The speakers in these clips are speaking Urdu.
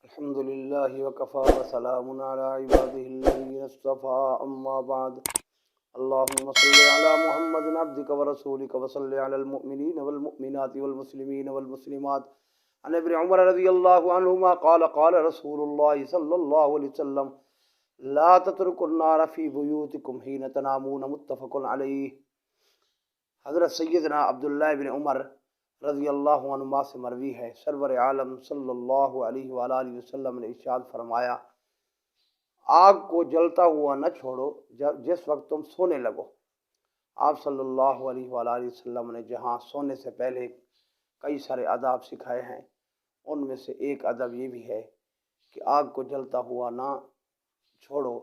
الحمد لله وكفى وسلام على عباده الذين اصطفى أما بعد اللهم صل على محمد عبدك ورسولك وصل على المؤمنين والمؤمنات والمسلمين والمسلمات عن ابن عمر رضي الله عنهما قال رسول الله صلى الله عليه وسلم لا تتركوا النار في بيوتكم حين تنامون متفق عليه۔ حضرت سیدنا عبداللہ بن عمر رضی اللہ عنہما سے مروی ہے، سرور عالم صلی اللہ علیہ وآلہ وسلم نے ارشاد فرمایا، آگ کو جلتا ہوا نہ چھوڑو جس وقت تم سونے لگو۔ آپ صلی اللہ علیہ وآلہ وسلم نے جہاں سونے سے پہلے کئی سارے آداب سکھائے ہیں، ان میں سے ایک ادب یہ بھی ہے کہ آگ کو جلتا ہوا نہ چھوڑو،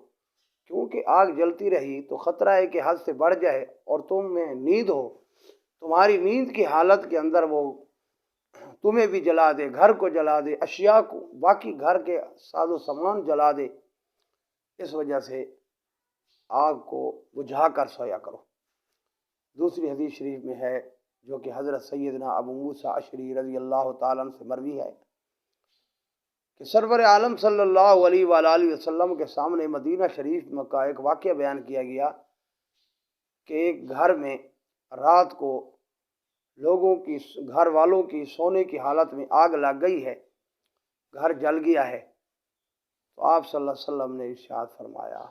کیونکہ آگ جلتی رہی تو خطرہ ہے کہ حد سے بڑھ جائے اور تم میں نیند ہو، تمہاری نیند کی حالت کے اندر وہ تمہیں بھی جلا دے، گھر کو جلا دے، اشیاء کو، باقی گھر کے ساز و سامان جلا دے۔ اس وجہ سے آگ کو بجھا کر سویا کرو۔ دوسری حدیث شریف میں ہے جو کہ حضرت سیدنا ابو موسیٰ اشعری رضی اللہ تعالیٰ عنہ سے مروی ہے کہ سرور عالم صلی اللہ علیہ وآلہ وسلم کے سامنے مدینہ شریف میں کا ایک واقعہ بیان کیا گیا کہ ایک گھر میں رات کو گھر والوں کی سونے کی حالت میں آگ لگ گئی ہے، گھر جل گیا ہے، تو آپ صلی اللہ علیہ وسلم نے ارشاد فرمایا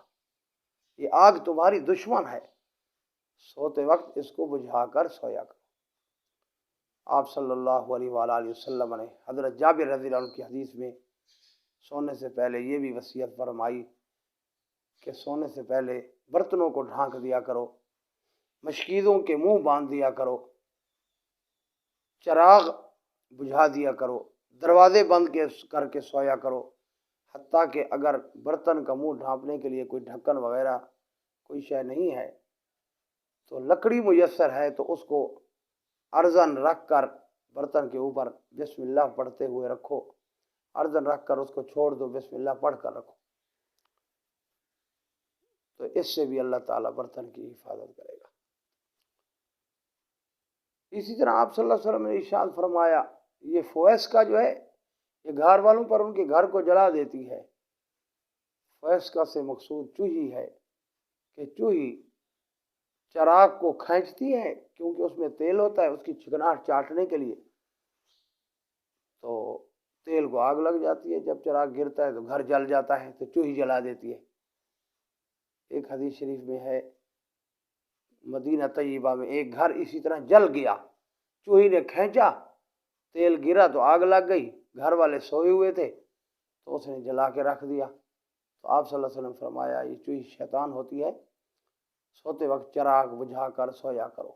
یہ آگ تمہاری دشمن ہے، سوتے وقت اس کو بجھا کر سویا کرو۔ آپ صلی اللہ علیہ وآلہ وسلم نے حضرت جابر رضی اللہ عنہ کی حدیث میں سونے سے پہلے یہ بھی وصیت فرمائی کہ سونے سے پہلے برتنوں کو ڈھانک دیا کرو، مشکیزوں کے منہ باندھ دیا کرو، چراغ بجھا دیا کرو، دروازے بند کر کے سویا کرو، حتیٰ کہ اگر برتن کا منہ ڈھانپنے کے لیے کوئی ڈھکن وغیرہ کوئی شے نہیں ہے تو لکڑی میسر ہے تو اس کو ارزن رکھ کر برتن کے اوپر بسم اللہ پڑھتے ہوئے رکھو، ارزن رکھ کر اس کو چھوڑ دو، بسم اللہ پڑھ کر رکھو، تو اس سے بھی اللہ تعالیٰ برتن کی حفاظت کرے گا۔ اسی طرح آپ صلی اللہ علیہ وسلم نے ارشاد فرمایا یہ فویسقہ جو ہے یہ گھر والوں پر ان کے گھر کو جلا دیتی ہے۔ فویسقہ سے مقصود چوہی ہے کہ چوہی چراغ کو کھینچتی ہے کیونکہ اس میں تیل ہوتا ہے، اس کی چکناہٹ چاٹنے کے لیے، تو تیل کو آگ لگ جاتی ہے، جب چراغ گرتا ہے تو گھر جل جاتا ہے، تو چوہی جلا دیتی ہے۔ ایک حدیث شریف میں ہے مدینہ طیبہ میں ایک گھر اسی طرح جل گیا، چوہی نے کھینچا، تیل گرا تو آگ لگ گئی، گھر والے سوئے ہوئے تھے تو اس نے جلا کے رکھ دیا۔ تو آپ صلی اللہ علیہ وسلم فرمایا یہ چوہی شیطان ہوتی ہے، سوتے وقت چراغ بجھا کر سویا کرو۔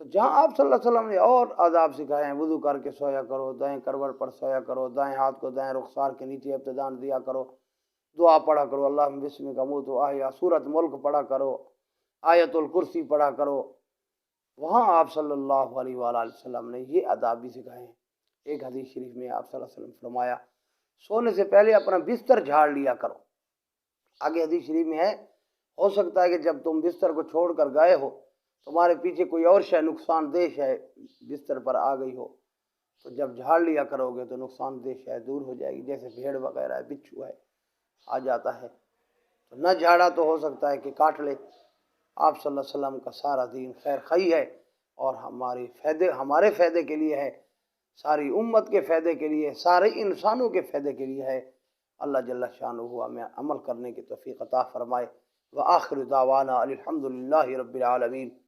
تو جہاں آپ صلی اللہ علیہ وسلم نے اور آداب سکھائے ہیں، وضو کر کے سویا کرو، دائیں کروٹ پر سویا کرو، دائیں ہاتھ کو دائیں رخسار کے نیچے ابتدان دیا کرو، دعا پڑھا کرو، اللہم بسمک اموت و احیا، سورۃ ملک پڑھا کرو، آیت الکرسی پڑھا کرو۔ وہاں آپ صلی اللہ علیہ وآلہ وسلم نے یہ آداب بھی سکھائے ہیں۔ ایک حدیث شریف میں آپ صلی اللہ علیہ وسلم فرمایا سونے سے پہلے اپنا بستر جھاڑ لیا کرو۔ آگے حدیث شریف میں ہے ہو سکتا ہے کہ جب تم بستر کو چھوڑ کر گئے ہو تمہارے پیچھے کوئی اور شے نقصان دہ شے بستر پر آ گئی ہو، تو جب جھاڑ لیا کرو گے تو نقصان دہ شے دور ہو جائے گی، جیسے بھیڑ وغیرہ ہے، بچھو ہے، آ جاتا ہے، تو نہ جھاڑا تو ہو سکتا ہے کہ کاٹ لے۔ آپ صلی اللہ علیہ وسلم کا سارا دین خیر خواہی ہے اور ہمارے فائدے کے لیے ہے، ساری امت کے فائدے کے لیے، سارے انسانوں کے فائدے کے لیے ہے۔ اللہ جل شانہ ہمیں عمل کرنے کی توفیق عطا فرمائے۔ وآخر دعوانا الحمد للہ رب العالمین۔